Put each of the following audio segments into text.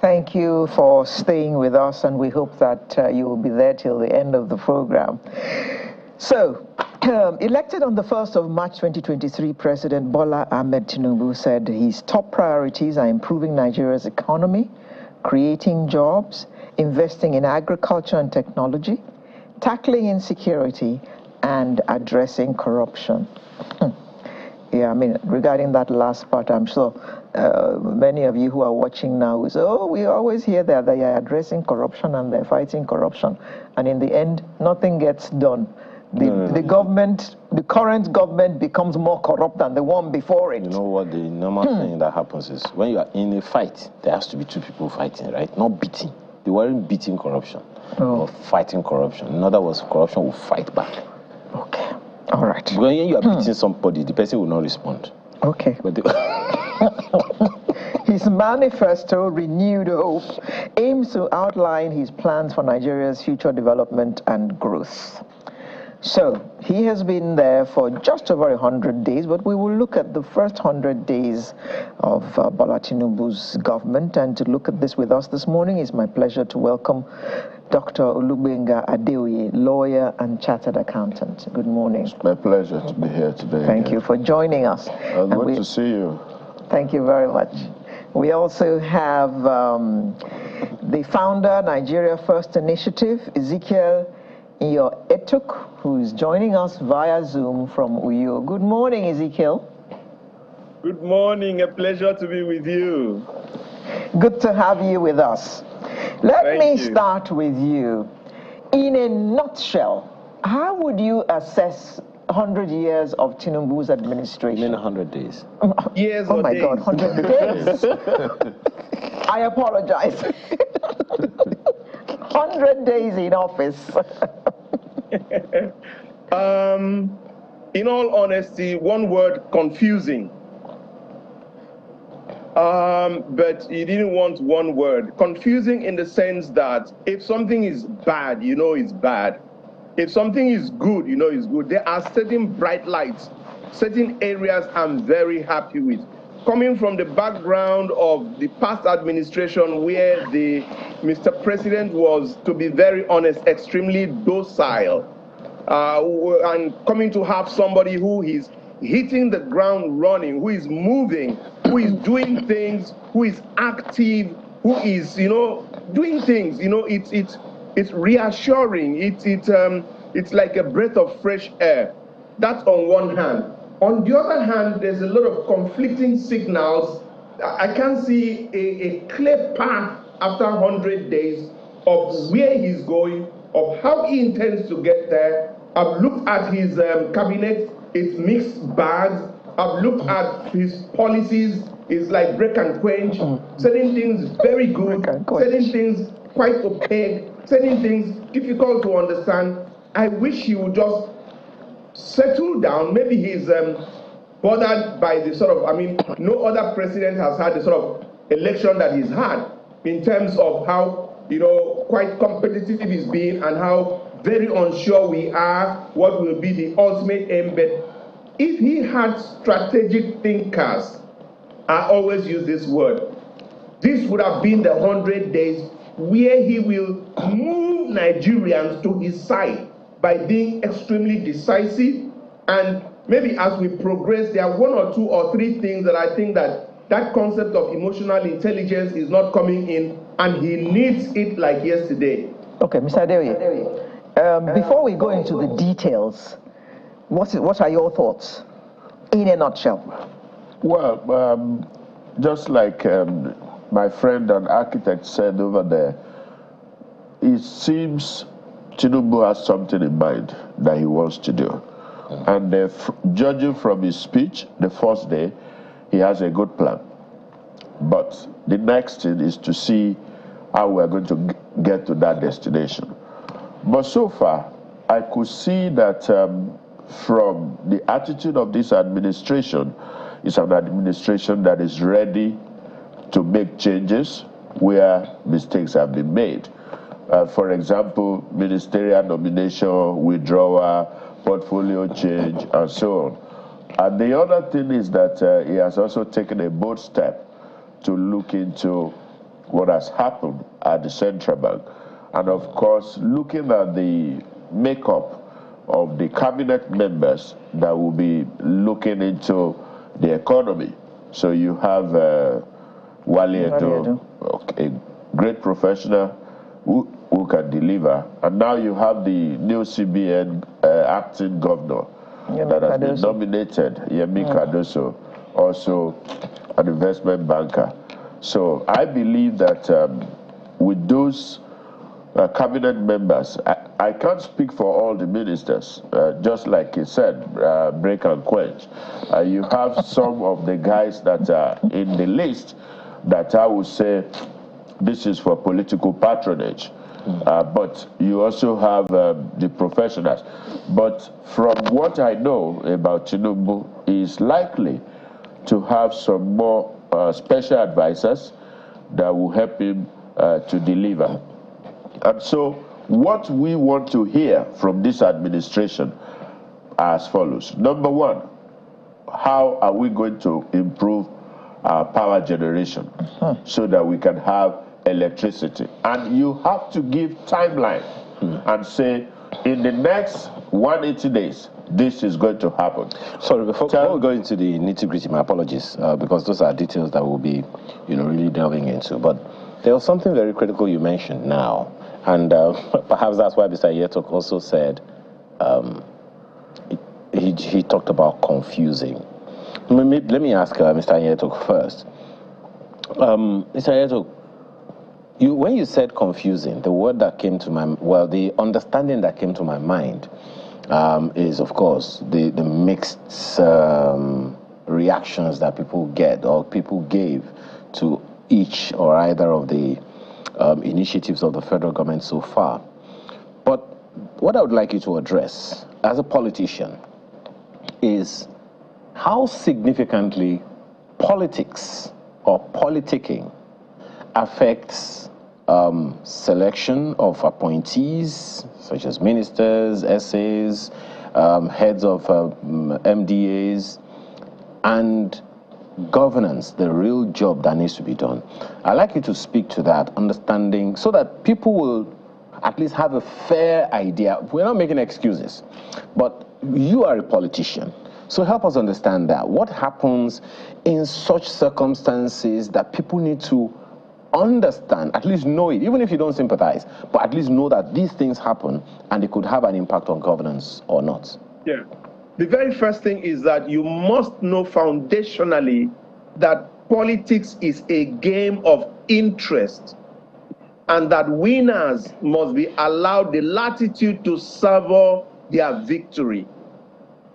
Thank you for staying with us, and we hope that you will be there till the end of the program. So, elected on the 1st of March 2023, President Bola Ahmed Tinubu said his top priorities are improving Nigeria's economy, creating jobs, investing in agriculture and technology, tackling insecurity, and addressing corruption. Yeah, I mean, regarding that last part, I'm sure many of you who are watching now will say, oh, we always hear that they are addressing corruption and they're fighting corruption. And in the end, nothing gets done. The government, the current government becomes more corrupt than the one before it. You know what, the normal thing that happens is when you are in a fight, there has to be two people fighting, right? Not beating. They weren't beating corruption, or fighting corruption. In other words, corruption will fight back. Okay. All right. When you are beating somebody, the person will not respond. Okay. But his manifesto, Renewed Hope, aims to outline his plans for Nigeria's future development and growth. So, he has been there for just over 100 days, but we will look at the first 100 days of Bola Tinubu's government. And to look at this with us this morning, it's my pleasure to welcome Dr. Olubenga Adeoye, lawyer and chartered accountant. Good morning. It's my pleasure to be here today. Thank you for joining us. Good to see you. Thank you very much. We also have the founder, Nigeria First Initiative, Ezekiel Etuk, who is joining us via Zoom from Uyo. Good morning, Ezekiel. Good morning. A pleasure to be with you. Good to have you with us. Let me start with you. In a nutshell, how would you assess 100 years of Tinubu's administration? In 100 days. Years oh or my days? God, 100 days. I apologize. 100 days in office. In all honesty, one word: confusing. But he didn't want one word. Confusing in the sense that if something is bad, you know it's bad. If something is good, you know it's good. There are certain bright lights, certain areas I'm very happy with. Coming from the background of the past administration where Mr. President was, to be very honest, extremely docile, and coming to have somebody who is hitting the ground running, who is moving, who is doing things, who is active, who is, doing things, it's reassuring. It's like a breath of fresh air. That's on one hand. On the other hand, there's a lot of conflicting signals. I can't see a clear path after 100 days of where he's going, of how he intends to get there. I've looked at his cabinet, it's mixed bags. I've looked at his policies, it's like break and quench. Certain things very good, certain things quite opaque, certain things difficult to understand. I wish he would just settle down. Maybe he's bothered by the sort of, no other president has had the sort of election that he's had in terms of how, quite competitive he's been and how very unsure we are what will be the ultimate aim. But if he had strategic thinkers, I always use this word, this would have been the 100 days where he will move Nigerians to his side by being extremely decisive. And maybe as we progress, there are one or two or three things that I think that concept of emotional intelligence is not coming in, and he needs it like yesterday. Okay, Mr. Adeoye, before we go into the details, what are your thoughts in a nutshell? Well, just like my friend and architect said over there, it seems Tinubu has something in mind that he wants to do. And judging from his speech the first day, he has a good plan. But the next thing is to see how we're going to get to that destination. But so far, I could see that from the attitude of this administration, it's an administration that is ready to make changes where mistakes have been made. For example, ministerial nomination, withdrawal, portfolio change, and so on. And the other thing is that he has also taken a bold step to look into what has happened at the central bank. And of course, looking at the makeup of the cabinet members that will be looking into the economy. So you have Wale Edo, a great professional who can deliver. And now you have the new CBN acting governor that has been nominated, Yemi Cardoso, also an investment banker. So I believe that with those cabinet members, I can't speak for all the ministers, just like you said, break and quench. You have some of the guys that are in the list that I would say this is for political patronage. But you also have the professionals. But from what I know about Tinubu, he is likely to have some more special advisors that will help him to deliver. And so what we want to hear from this administration are as follows. Number one, how are we going to improve our power generation so that we can have electricity? And you have to give timeline and say, in the next 180 days, this is going to happen. Sorry, before we go into the nitty-gritty, my apologies, because those are details that we'll be, really delving into. But there was something very critical you mentioned now, and perhaps that's why Mr. Yetok also said he talked about confusing. Let me ask Mr. Yetok first. Mr. Yetok, when you said confusing, the word that came to my, well, the understanding that came to my mind is, of course, the mixed reactions that people get or people gave to each or either of the initiatives of the federal government so far. But what I would like you to address as a politician is how significantly politics or politicking affects selection of appointees, such as ministers, SAs, heads of MDAs, and governance, the real job that needs to be done. I'd like you to speak to that, understanding, so that people will at least have a fair idea. We're not making excuses, but you are a politician. So help us understand that. What happens in such circumstances that people need to understand, at least know it, even if you don't sympathize, but at least know that these things happen and they could have an impact on governance or not? Yeah. The very first thing is that you must know foundationally that politics is a game of interest, and that winners must be allowed the latitude to savor their victory.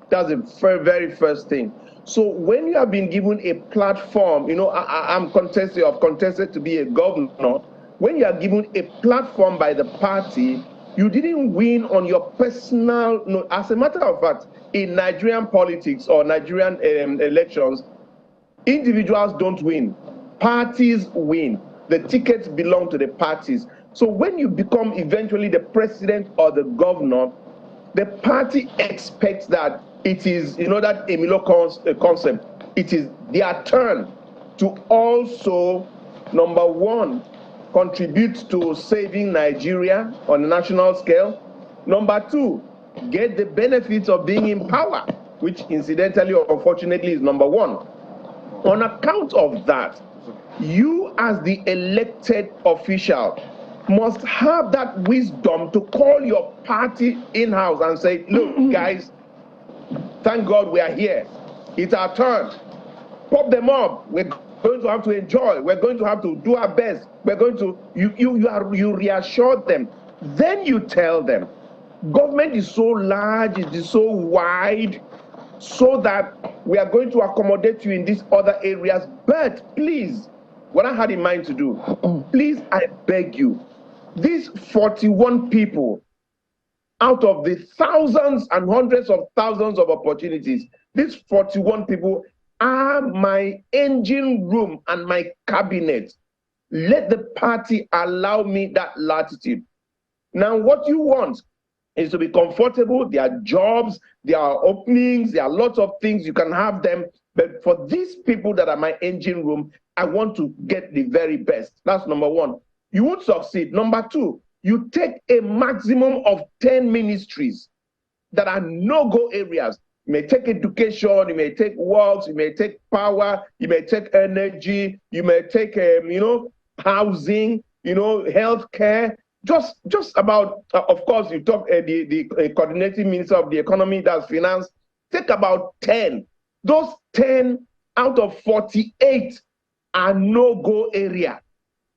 That's the very first thing. So when you have been given a platform, I'm contested to be a governor. When you are given a platform by the party, you didn't win on your personal. No, as a matter of fact, in Nigerian politics or Nigerian elections, individuals don't win. Parties win. The tickets belong to the parties. So when you become eventually the president or the governor, the party expects that it is, that Emilio concept, it is their turn to also, number one, contribute to saving Nigeria on a national scale. Number two, get the benefits of being in power, which incidentally or unfortunately is number one. On account of that, you as the elected official must have that wisdom to call your party in-house and say, look, guys, thank God we are here. It's our turn. Pop them up. We're going to have to enjoy. We're going to have to do our best. We're going to, you reassure them. Then you tell them, government is so large, it is so wide, so that we are going to accommodate you in these other areas. But please, what I had in mind to do, please, I beg you, these 41 people, out of the thousands and hundreds of thousands of opportunities, these 41 people are my engine room and my cabinet. Let the party allow me that latitude. Now, what you want is to be comfortable. There are jobs, there are openings, there are lots of things. You can have them, But for these people that are my engine room, I want to get the very best. That's number one. You won't succeed. Number two, you take a maximum of 10 ministries that are no-go areas. You may take education, you may take works, you may take power, you may take energy, you may take, housing, healthcare. Just about, of course, you talk the coordinating minister of the economy, that's finance. Take about 10. Those 10 out of 48 are no-go area.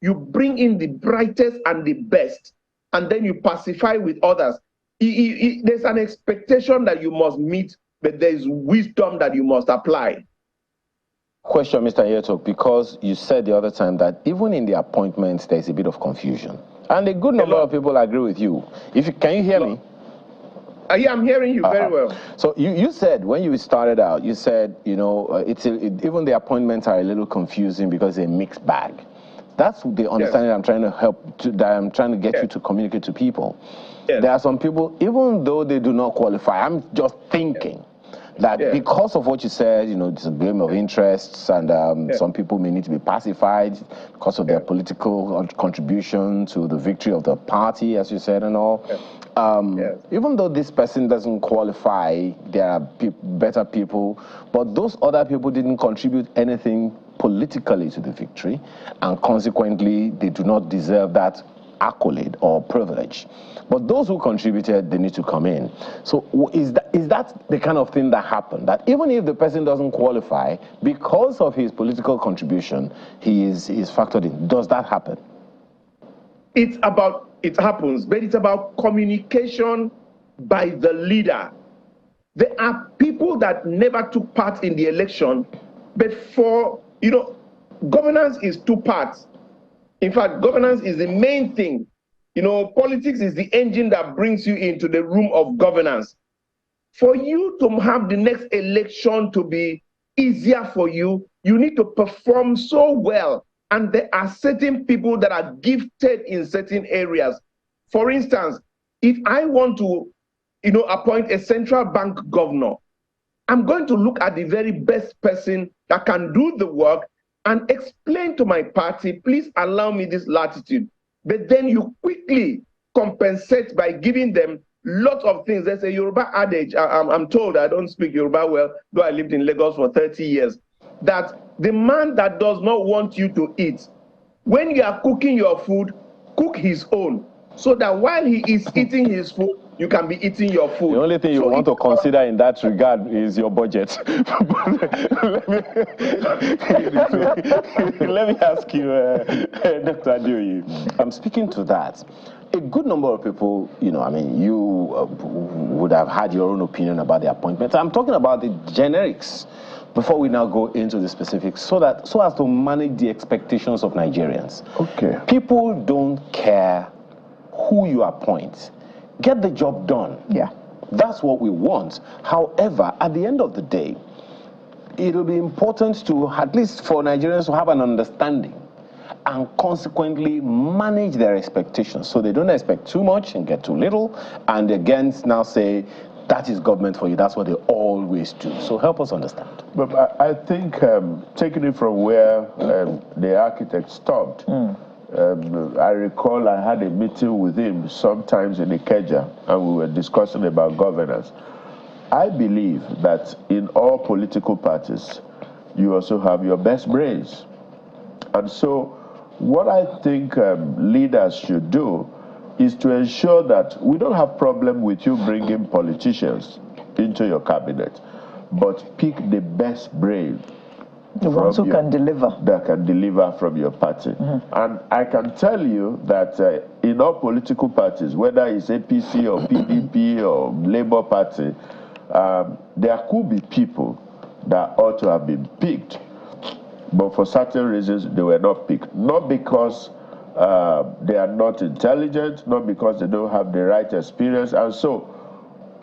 You bring in the brightest and the best, and then you pacify with others. There's an expectation that you must meet, but there's wisdom that you must apply. Question, Mr. Yetok, because you said the other time that even in the appointments, there's a bit of confusion. And a good number of people agree with you. Can you hear me? Yeah, I'm hearing you very well. So you said, when you started out, you said, even the appointments are a little confusing because they're a mixed bag. That's the understanding I'm trying to get you to communicate to people. There are some people, even though they do not qualify, I'm just thinking that because of what you said, it's a game of interests, and some people may need to be pacified because of their political contribution to the victory of the party, as you said, and all. Even though this person doesn't qualify, there are better people, but those other people didn't contribute anything politically to the victory, and consequently, they do not deserve that accolade or privilege. But those who contributed, they need to come in. So is that the kind of thing that happened? That even if the person doesn't qualify, because of his political contribution, he is factored in. Does that happen? It happens, but it's about communication by the leader. There are people that never took part in the election, but governance is two parts. In fact, governance is the main thing. Politics is the engine that brings you into the room of governance. For you to have the next election to be easier for you, you need to perform so well. And there are certain people that are gifted in certain areas. For instance, if I want to, appoint a central bank governor, I'm going to look at the very best person that can do the work and explain to my party, please allow me this latitude. But then you quickly compensate by giving them lots of things. There's a Yoruba adage, I'm told, I don't speak Yoruba well, though I lived in Lagos for 30 years, that the man that does not want you to eat, when you are cooking your food, cook his own, so that while he is eating his food, you can be eating your food. The only thing you want to consider in that regard is your budget. Let me ask you, Dr. Adeoye, I'm speaking to that. A good number of people, you would have had your own opinion about the appointments. I'm talking about the generics before we now go into the specifics, so as to manage the expectations of Nigerians. Okay. People don't care who you appoint. Get the job done. Yeah. That's what we want. However, at the end of the day, it'll be important to, at least for Nigerians, to have an understanding and consequently manage their expectations, so they don't expect too much and get too little, and again now say, that is government for you. That's what they always do. So help us understand. But I think, taking it from where the architect stopped, I recall I had a meeting with him sometimes in Ikeja, and we were discussing about governance. I believe that in all political parties, you also have your best brains. And so what I think leaders should do is to ensure that we don't have problem with you bringing politicians into your cabinet, but pick the best brain. The ones who can deliver. That can deliver from your party. And I can tell you that in all political parties, whether it's APC or PDP or Labour Party, there could be people that ought to have been picked, but for certain reasons they were not picked. Not because they are not intelligent, not because they don't have the right experience. And so,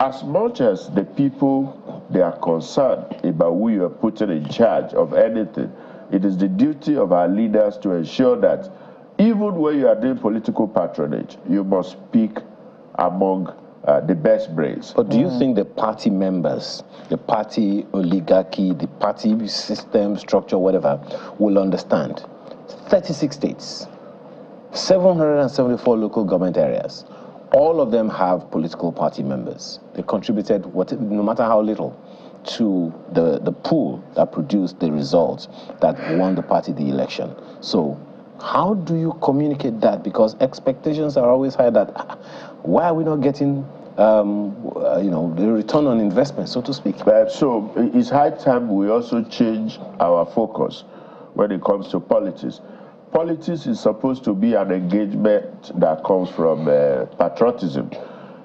as much as the people, they are concerned about who you are putting in charge of anything, it is the duty of our leaders to ensure that even when you are doing political patronage, you must pick among the best brains. But do you think the party members, the party oligarchy, the party system, structure, whatever, will understand? 36 states, 774 local government areas, all of them have political party members. They contributed, no matter how little, to the pool that produced the results that won the party the election. So how do you communicate that? Because expectations are always high that why are we not getting the return on investment, so to speak? So it's high time we also change our focus when it comes to politics. Politics is supposed to be an engagement that comes from patriotism,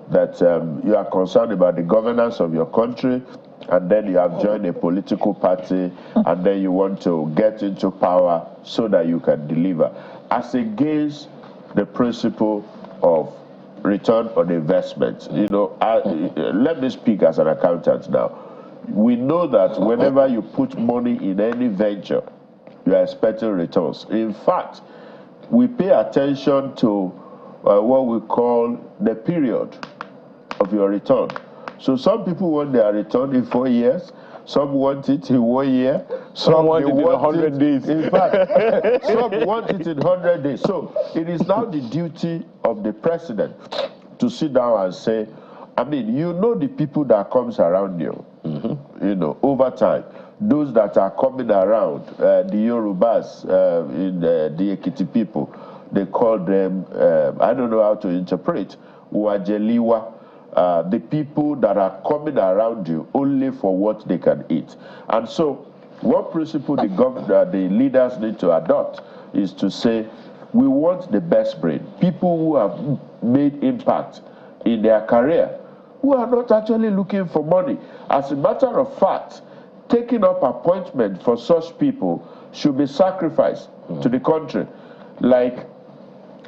that you are concerned about the governance of your country, and then you have joined a political party, and then you want to get into power so that you can deliver, as against the principle of return on investment. Let me speak as an accountant now. We know that whenever you put money in any venture, you are expecting returns. In fact, we pay attention to what we call the period of your return. So some people want their return in 4 years, some want it in 1 year, some want it in 100 days. In fact, some want it in 100 days. So it is now the duty of the president to sit down and say, the people that comes around you, over time, those that are coming around, the Yorubas, the Ekiti people, they call them, I don't know how to interpret, Uajeliwa, the people that are coming around you only for what they can eat. And so what principle the leaders need to adopt is to say, we want the best brain, people who have made impact in their career, who are not actually looking for money. As a matter of fact, taking up appointment for such people should be sacrificed to the country. Like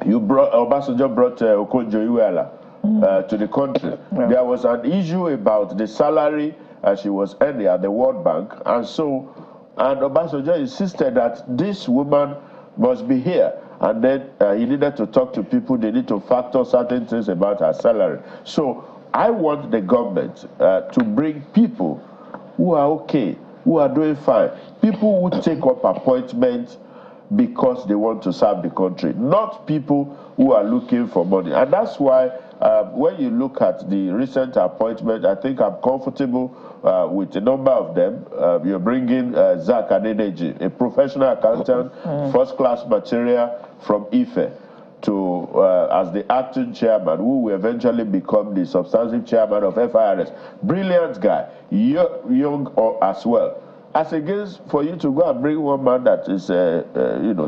Obasanjo brought Okonjo-Iweala to the country. Yeah. There was an issue about the salary she was earning at the World Bank, and Obasanjo insisted that this woman must be here. And then he needed to talk to people. They need to factor certain things about her salary. So I want the government to bring people who are okay, who are doing fine, people who take up appointments because they want to serve the country, not people who are looking for money. And that's why when you look at the recent appointment, I think I'm comfortable with a number of them. You're bringing Zach Adeneji, a professional accountant, first-class material from Ife, to as the acting chairman, who will eventually become the substantive chairman of FIRS. Brilliant guy, young as well. As against for you to go and bring one man that is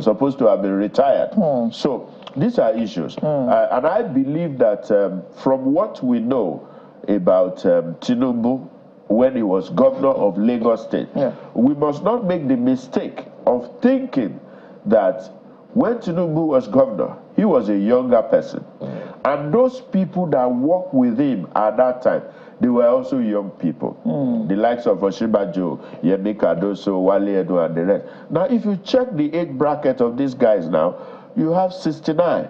supposed to have been retired. So these are issues, and I believe that from what we know about Tinubu when he was governor of Lagos State, we must not make the mistake of thinking that when Tinubu was governor, he was a younger person. And those people that worked with him at that time, they were also young people. The likes of Oshibajo, Yemi Cardoso, Wale Edo, and the rest. Now, if you check the age bracket of these guys now, you have 69.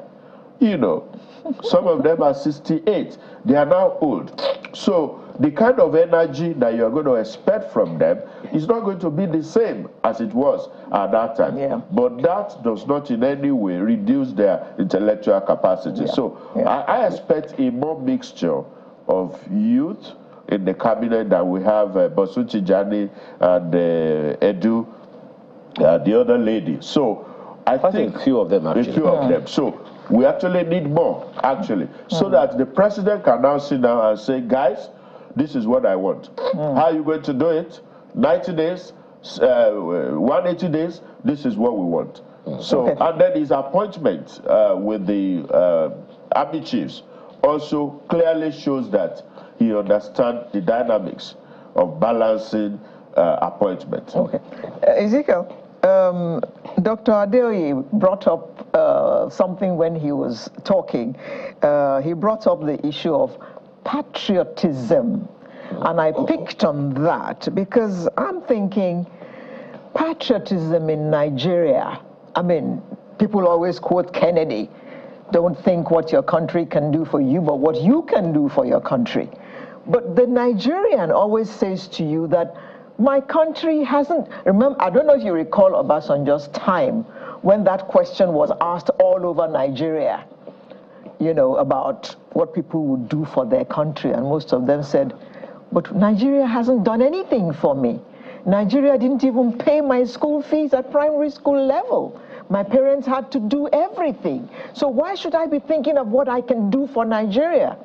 Some of them are 68. They are now old. So the kind of energy that you're going to expect from them is not going to be the same as it was at that time. Yeah. But that does not in any way reduce their intellectual capacity. Yeah. So I expect a more mixture of youth in the cabinet that we have Bosu Tijani and Edu, the other lady. So I think a few of them actually. A few of them. So we actually need more, so that the president can now sit down and say, guys, this is what I want. How are you going to do it? 90 days, 180 days, this is what we want. So, and then his appointment with the army chiefs also clearly shows that he understands the dynamics of balancing appointments. Ezekiel, Dr. Adeoye brought up something when he was talking. He brought up the issue of patriotism. And I picked on that because I'm thinking patriotism in Nigeria. People always quote Kennedy don't think what your country can do for you, but what you can do for your country. But the Nigerian always says to you that my country hasn't, remember, I don't know if you recall Obasanjo's time when that question was asked all over Nigeria, you know, about what people would do for their country. And most of them said, but Nigeria hasn't done anything for me. Nigeria didn't even pay my school fees at primary school level. My parents had to do everything. So why should I be thinking of what I can do for Nigeria?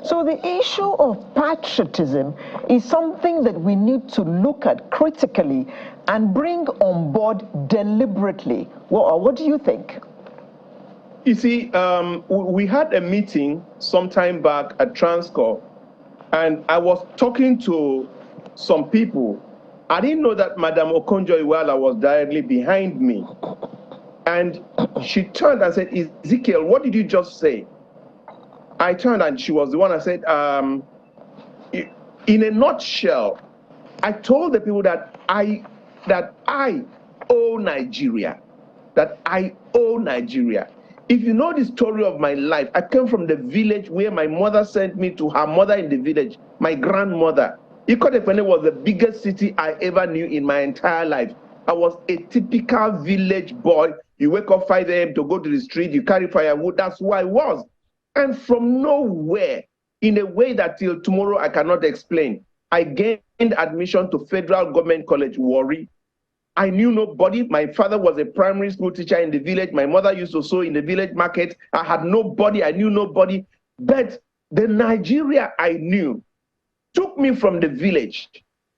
So the issue of patriotism is something that we need to look at critically and bring on board deliberately. Well, what do you think? You see, we had a meeting sometime back at Transcorp, and I was talking to some people. I didn't know that Madam Okonjo-Iweala was directly behind me. And she turned and said, Ezekiel, what did you just say? I turned and she was the one that said, in a nutshell, I told the people that I owe Nigeria, that I owe Nigeria. If you know the story of my life, I came from the village where my mother sent me to her mother in the village, my grandmother. Ikotepene was the biggest city I ever knew in my entire life. I was a typical village boy. You wake up 5 a.m. to go to the street, you carry firewood, that's who I was. And from nowhere, in a way that till tomorrow I cannot explain, I gained admission to Federal Government College, Warri. I knew nobody. My father was a primary school teacher in the village. My mother used to sew in the village market. I had nobody. I knew nobody. But the Nigeria I knew took me from the village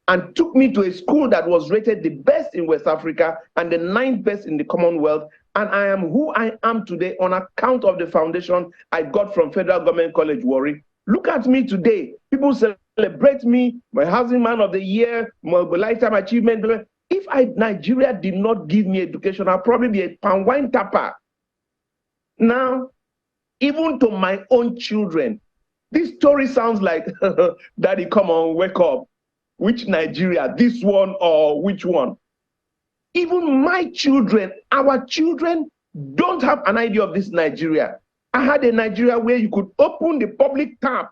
and took me to a school that was rated the best in West Africa and the 9th best in the Commonwealth. And I am who I am today on account of the foundation I got from Federal Government College, Warri. Look at me today. People celebrate me, my housing man of the year, my lifetime achievement. If Nigeria did not give me education, I'll probably be a palm wine tapper. Now, even to my own children, this story sounds like, Daddy, come on, wake up. Which Nigeria, this one or which one? Even my children, our children don't have an idea of this Nigeria. I had a Nigeria where you could open the public tap,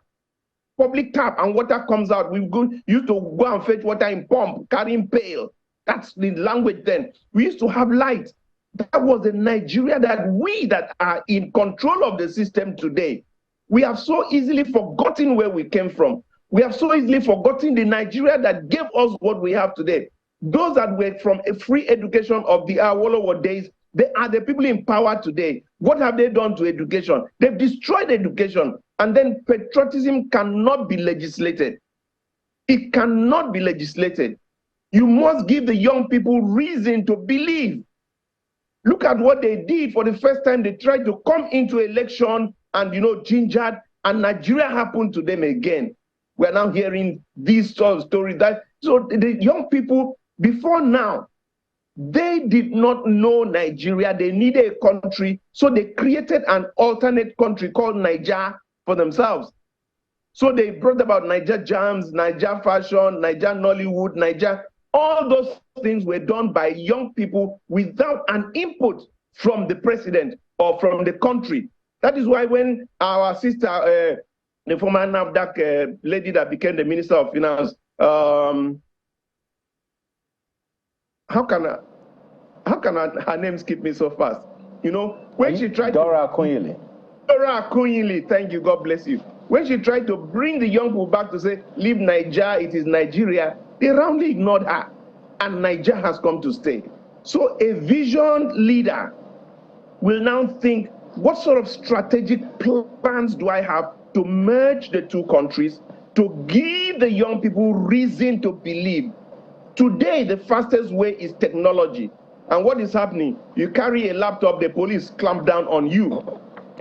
and water comes out. We used to go and fetch water in pump, carrying pail. That's the language then. We used to have light. That was the Nigeria that we that are in control of the system today. We have so easily forgotten where we came from. We have so easily forgotten the Nigeria that gave us what we have today. Those that were from a free education of the Awolowo days, they are the people in power today. What have they done to education? They've destroyed education. And then patriotism cannot be legislated. It cannot be legislated. You must give the young people reason to believe. Look at what they did for the first time. They tried to come into election and, gingered, and Nigeria happened to them again. We're now hearing these sort of stories. So the young people, before now, they did not know Nigeria. They needed a country. So they created an alternate country called Niger for themselves. So they brought about Niger Jams, Niger Fashion, Niger Nollywood, Niger. All those things were done by young people without an input from the president or from the country. That is why when our sister, the former NAFDAC lady that became the Minister of Finance, how can her name skip me so fast? When she tried Dora Akunyili. Dora Akunyili, thank you, God bless you. When she tried to bring the young people back to say, leave Niger, it is Nigeria, they roundly ignored her. And Niger has come to stay. So a visioned leader will now think, what sort of strategic plans do I have to merge the two countries, to give the young people reason to believe? Today, the fastest way is technology. And what is happening? You carry a laptop, the police clamp down on you.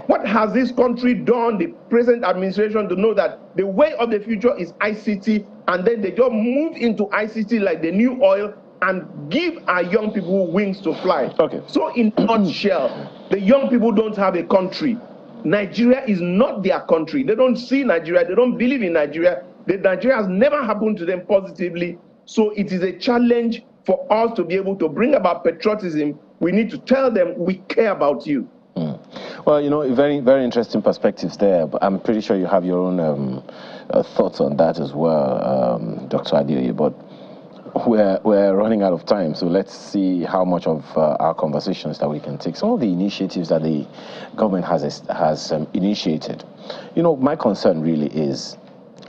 What has this country done, the present administration, to know that the way of the future is ICT, and then they just move into ICT like the new oil and give our young people wings to fly. Okay. So in a nutshell, the young people don't have a country. Nigeria is not their country. They don't see Nigeria. They don't believe in Nigeria. Nigeria has never happened to them positively. So it is a challenge for us to be able to bring about patriotism. We need to tell them we care about you. Well, you know, very, very interesting perspectives there, but I'm pretty sure you have your own thoughts on that as well, Dr. Adeoye, but we're running out of time, so let's see how much of our conversations that we can take. Some of the initiatives that the government has initiated. You know, my concern really is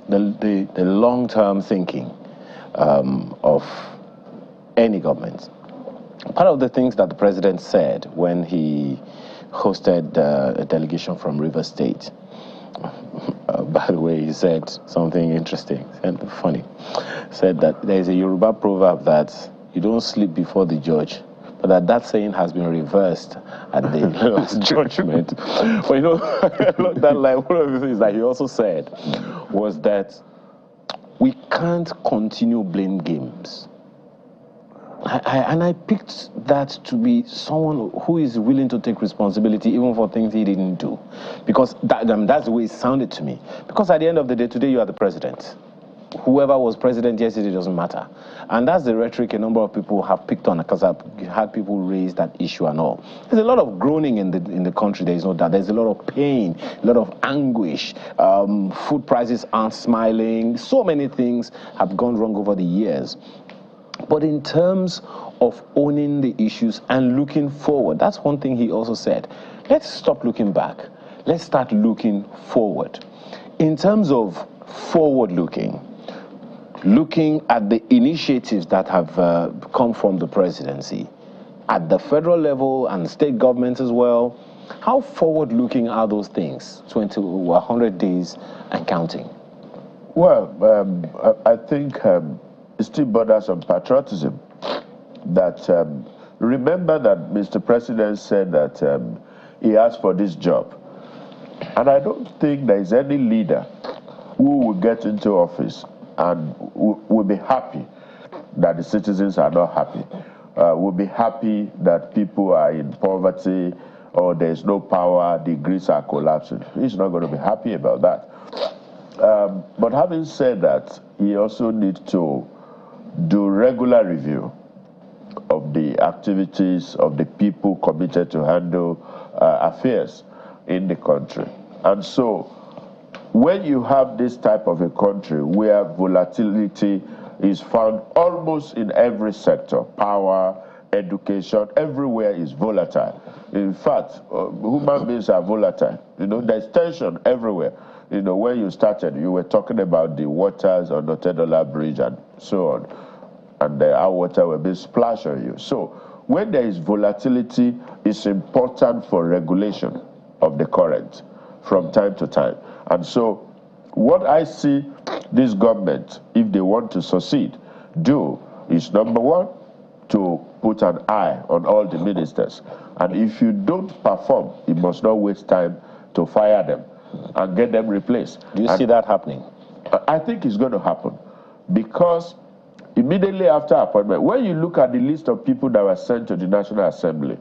the long-term thinking of any government. Part of the things that the president said when he hosted a delegation from Rivers State, by the way, he said something interesting and funny. Said that there is a Yoruba proverb that you don't sleep before the judge, but that saying has been reversed at the last judgment. But you know, that line, one of the things that he also said was that we can't continue blame games. And I picked that to be someone who is willing to take responsibility even for things he didn't do. Because that's the way it sounded to me. Because at the end of the day, today you are the president. Whoever was president yesterday doesn't matter. And that's the rhetoric a number of people have picked on, because I've had people raise that issue and all. There's a lot of groaning in the country, there is no doubt. There's a lot of pain, a lot of anguish. Food prices aren't smiling. So many things have gone wrong over the years. But in terms of owning the issues and looking forward, that's one thing he also said. Let's stop looking back. Let's start looking forward. In terms of forward-looking, looking at the initiatives that have come from the presidency at the federal level and state governments as well, how forward-looking are those things, 100 days and counting? Well, I think it still borders on patriotism. That remember that Mr. President said that he asked for this job. And I don't think there is any leader who will get into office and will be happy that the citizens are not happy. Will be happy that people are in poverty or there's no power, the grids are collapsing. He's not going to be happy about that. But having said that, he also needs to do regular review of the activities of the people committed to handle affairs in the country. And so when you have this type of a country where volatility is found almost in every sector, power, education, everywhere is volatile. In fact, human beings are volatile. You know, there's tension everywhere. You know, when you started, you were talking about the waters on the $10 bridge and so on. And our water will be splashed on you. So when there is volatility, it's important for regulation of the current from time to time. And so what I see this government, if they want to succeed, do is, number one, to put an eye on all the ministers. And if you don't perform, you must not waste time to fire them and get them replaced. Do you see that happening? I think it's going to happen, because immediately after appointment, when you look at the list of people that were sent to the National Assembly,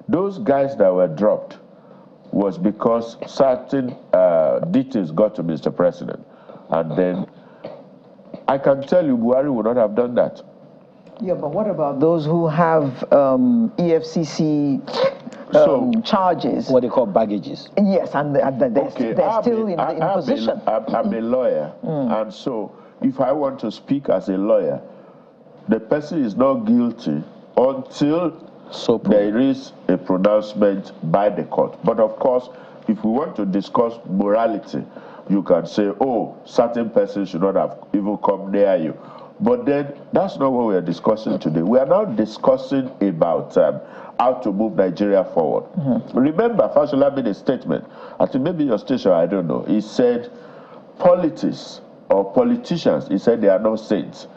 those guys that were dropped was because certain details got to Mr. President. And then I can tell you Buhari would not have done that. Yeah, but what about those who have EFCC charges? What they call baggages. Yes, and they're still in position. I'm a lawyer, and so if I want to speak as a lawyer, the person is not guilty until there is a pronouncement by the court. But of course, if we want to discuss morality, you can say, oh, certain persons should not have even come near you. But then that's not what we are discussing today. We are now discussing about how to move Nigeria forward. Remember, Fashola made a statement. I think maybe your station, I don't know. He said, politics or politicians, he said they are not saints.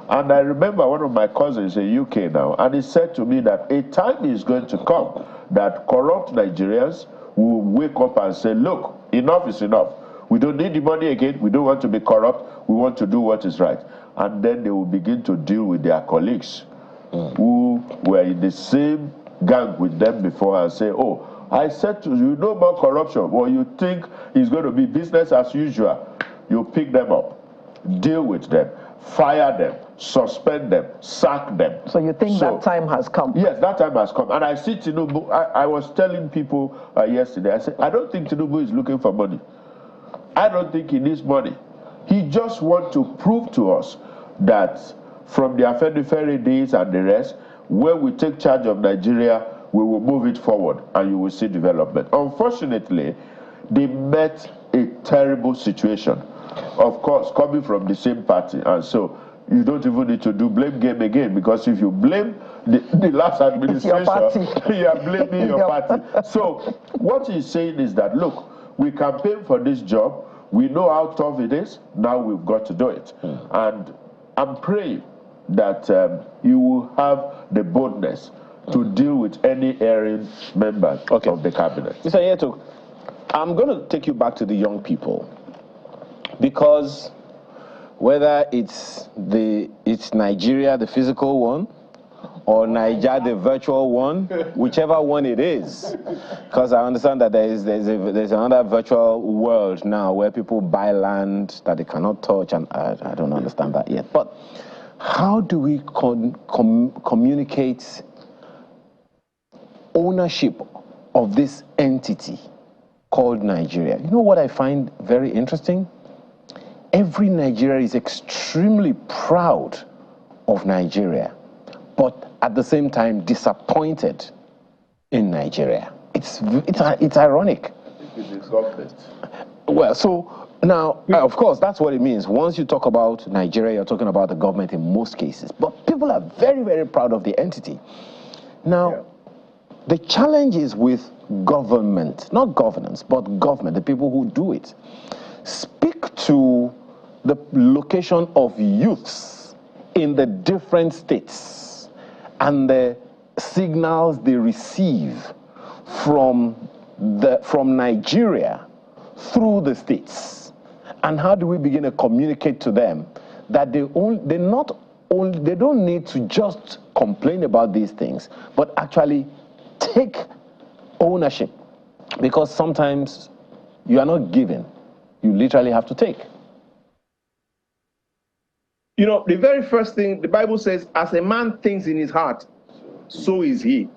And I remember one of my cousins in UK now, and he said to me that a time is going to come that corrupt Nigerians will wake up and say, look, enough is enough. We don't need the money again. We don't want to be corrupt. We want to do what is right. And then they will begin to deal with their colleagues who were in the same gang with them before and say, oh, I said to you, no more corruption. Well, you think it's going to be business as usual. You pick them up, deal with them, fire them, suspend them, sack them. So you think that time has come? Yes, that time has come. And I see Tinubu, I was telling people yesterday, I said, I don't think Tinubu is looking for money. I don't think he needs money. He just wants to prove to us that from the Afenifere days and the rest, when we take charge of Nigeria, we will move it forward and you will see development. Unfortunately, they met a terrible situation. Of course, coming from the same party, and so you don't even need to do blame game again, because if you blame the last administration, you are blaming your party. So what he's saying is that, look, we campaigned for this job, we know how tough it is, now we've got to do it. And I'm praying that you will have the boldness to deal with any erring members of the cabinet. Mr. Yeto, I'm going to take you back to the young people, because whether it's Nigeria, the physical one, or Niger, the virtual one, whichever one it is, because I understand that there's another virtual world now where people buy land that they cannot touch, and I don't understand that yet. But how do we communicate ownership of this entity called Nigeria? You know what I find very interesting? Every Nigerian is extremely proud of Nigeria, but at the same time disappointed in Nigeria. It's ironic. Well, so now, of course, that's what it means. Once you talk about Nigeria, you're talking about the government in most cases. But people are very, very proud of the entity. Now, the challenge is with government, not governance, but government, the people who do it. Speak to the location of youths in the different states and the signals they receive from Nigeria through the states. And how do we begin to communicate to them that they don't need to just complain about these things, but actually take ownership? Because sometimes you are not given, you literally have to take. You know, the very first thing the Bible says, as a man thinks in his heart, so is he.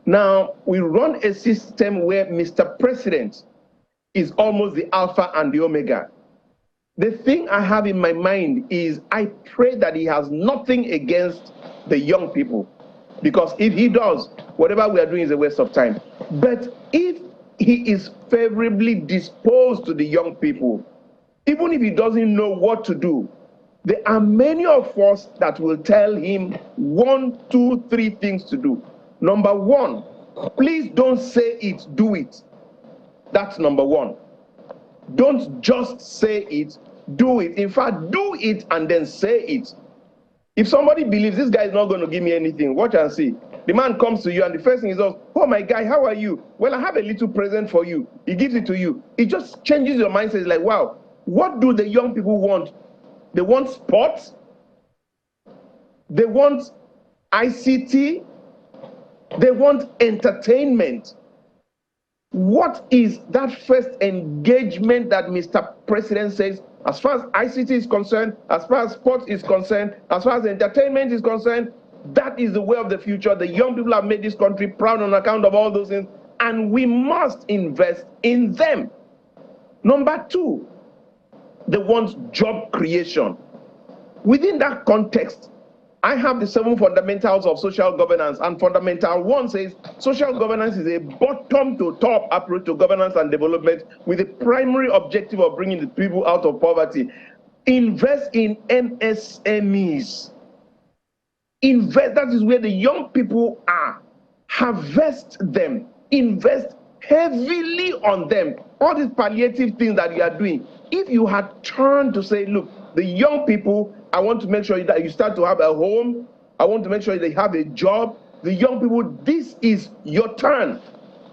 Now, we run a system where Mr. President is almost the Alpha and the Omega. The thing I have in my mind is I pray that he has nothing against the young people. Because if he does, whatever we are doing is a waste of time. But if he is favorably disposed to the young people, even if he doesn't know what to do, there are many of us that will tell him 1, 2, 3 things to do. Number one, please don't say it, do it. That's number one. Don't just say it, do it. In fact, do it and then say it. If somebody believes this guy is not going to give me anything, watch and see. The man comes to you and the first thing is, oh my guy, how are you? Well, I have a little present for you. He gives it to you. It just changes your mindset. It's like, wow, what do the young people want? They want sports. They want ICT. They want entertainment. What is that first engagement that Mr. President says, as far as ICT is concerned, as far as sports is concerned, as far as entertainment is concerned, that is the way of the future. The young people have made this country proud on account of all those things, and we must invest in them. Number two, they want job creation. Within that context, I have the 7 fundamentals of social governance, and fundamental 1 says social governance is a bottom-to-top approach to governance and development with the primary objective of bringing the people out of poverty. Invest in MSMEs. Invest, that is where the young people are. Harvest them. Invest heavily on them. All these palliative things that you are doing. If you had turned to say, look, the young people, I want to make sure that you start to have a home. I want to make sure they have a job. The young people, this is your turn.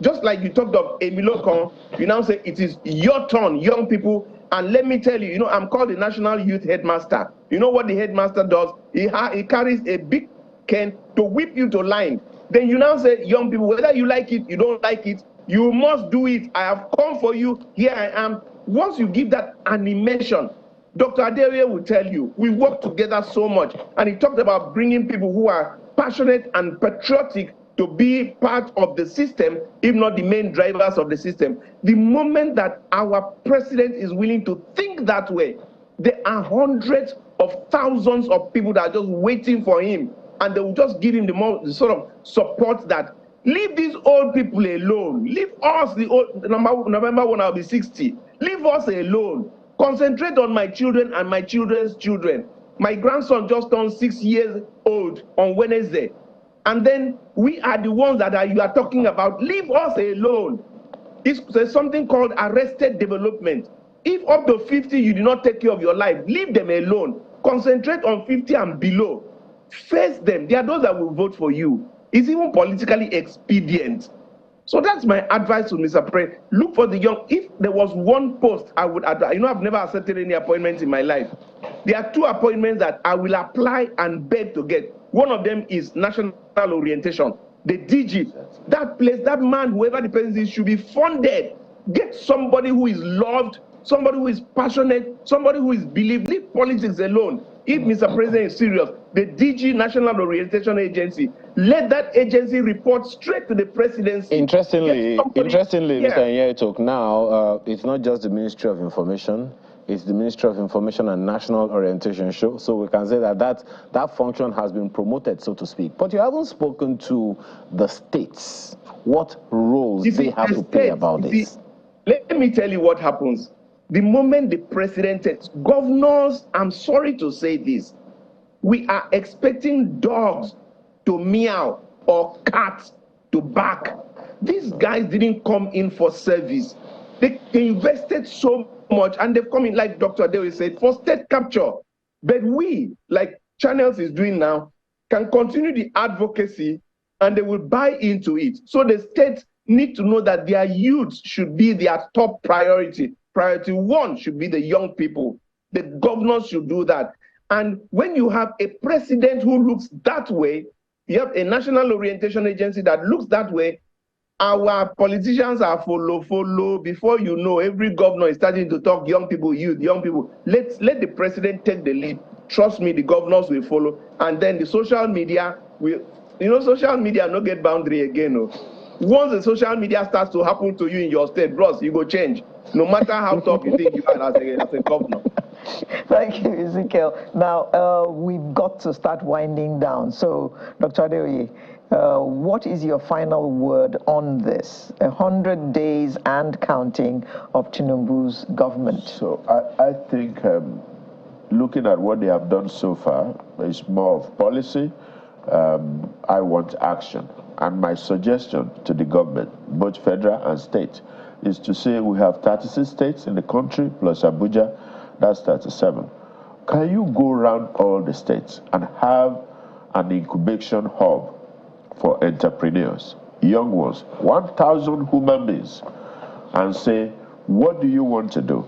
Just like you talked of Emilokon, you now say it is your turn, young people. And let me tell you, you know, I'm called the National Youth Headmaster. You know what the headmaster does? He carries a big cane to whip you to line. Then you now say, young people, whether you like it, you don't like it, you must do it. I have come for you. Here I am. Once you give that animation, Dr. Adeoye will tell you, we work together so much. And he talked about bringing people who are passionate and patriotic to be part of the system, if not the main drivers of the system. The moment that our president is willing to think that way, there are hundreds of thousands of people that are just waiting for him, and they will just give him the sort of support that, leave these old people alone. Leave us, the old, November 1, I'll be 60. Leave us alone. Concentrate on my children and my children's children. My grandson just turned 6 years old on Wednesday. And then we are the ones that you are talking about. Leave us alone. There's something called arrested development. If up to 50 you do not take care of your life, leave them alone. Concentrate on 50 and below. Face them. They are those that will vote for you. It's even politically expedient. So that's my advice to Mr. President. Look for the young. If there was one post I would, I've never accepted any appointments in my life. There are 2 appointments that I will apply and beg to get. One of them is national orientation. The DG, that place, that man, whoever the person is, should be funded. Get somebody who is loved, somebody who is passionate, somebody who is believed. Leave politics alone. If Mr. President is serious, the DG, National Orientation Agency, let that agency report straight to the presidency. Interestingly, Mr. Nyetok, now it's not just the Ministry of Information, it's the Ministry of Information and National Orientation Show. So we can say that that function has been promoted, so to speak. But you haven't spoken to the states. What roles they have to play about this? Let me tell you what happens. The moment the president takes governors, I'm sorry to say this, we are expecting dogs to meow or cats to bark. These guys didn't come in for service. They invested so much and they've come in, like Dr. Adeoye said, for state capture. But we, like Channels is doing now, can continue the advocacy and they will buy into it. So the states need to know that their youth should be their top priority. Priority 1 should be the young people. The governors should do that. And when you have a president who looks that way, you have a national orientation agency that looks that way, our politicians are follow. Before you know, every governor is starting to talk young people, youth, young people. Let the president take the lead. Trust me, the governors will follow. And then the social media will, social media no get boundary again. No. Once the social media starts to happen to you in your state, bros, you go change. No matter how tough you think you are as a governor. Thank you, Ezekiel. Now, we've got to start winding down. So, Dr. Adeoye, what is your final word on this? 100 days and counting of Tinubu's government. So I think looking at what they have done so far, is more of policy. I want action. And my suggestion to the government, both federal and state, is to say we have 36 states in the country, plus Abuja, that's 37. Can you go around all the states and have an incubation hub for entrepreneurs, young ones, 1,000 human beings, and say, what do you want to do?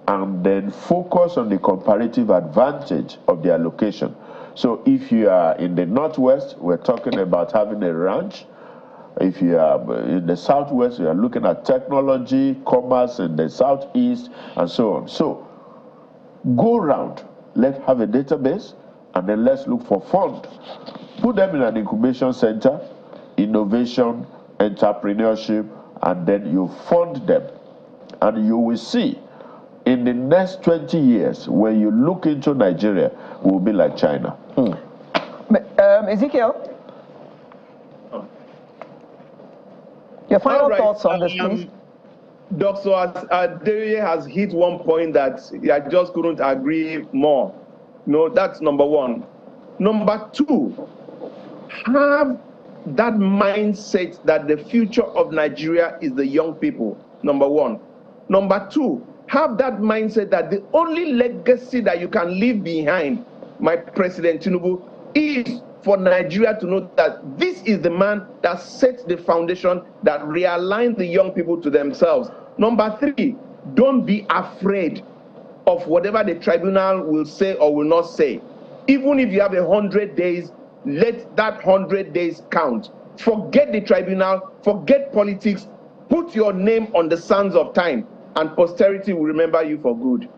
And then focus on the comparative advantage of their location. So if you are in the Northwest, we're talking about having a ranch. If you are in the Southwest, we are looking at technology, commerce in the Southeast, and so on. So go around, let's have a database, and then let's look for funds. Put them in an incubation center, innovation, entrepreneurship, and then you fund them. And you will see in the next 20 years, when you look into Nigeria, we'll be like China. Ezekiel? Your final thoughts on this, please. Dr. Adeoye has hit one point that I just couldn't agree more. No, that's number 1. Number 2, have that mindset that the future of Nigeria is the young people, number 1. Number 2, have that mindset that the only legacy that you can leave behind, my President Tinubu, is for Nigeria to know that this is the man that sets the foundation that realigns the young people to themselves. Number 3, don't be afraid of whatever the tribunal will say or will not say. Even if you have 100 days, let that 100 days count. Forget the tribunal, forget politics, put your name on the sands of time, and posterity will remember you for good.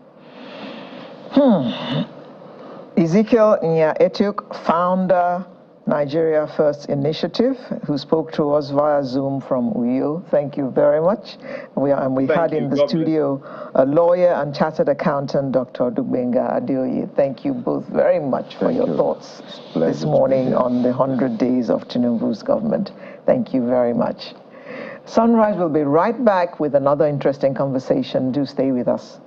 Ezekiel Nya-Etiuk, founder, Nigeria First Initiative, who spoke to us via Zoom from Uyo. Thank you very much. We had in the studio a lawyer and chartered accountant, Dr. Dugbenga Adeoye. Thank you both very much for your thoughts this morning on the 100 days of Tinubu's government. Thank you very much. Sunrise will be right back with another interesting conversation. Do stay with us.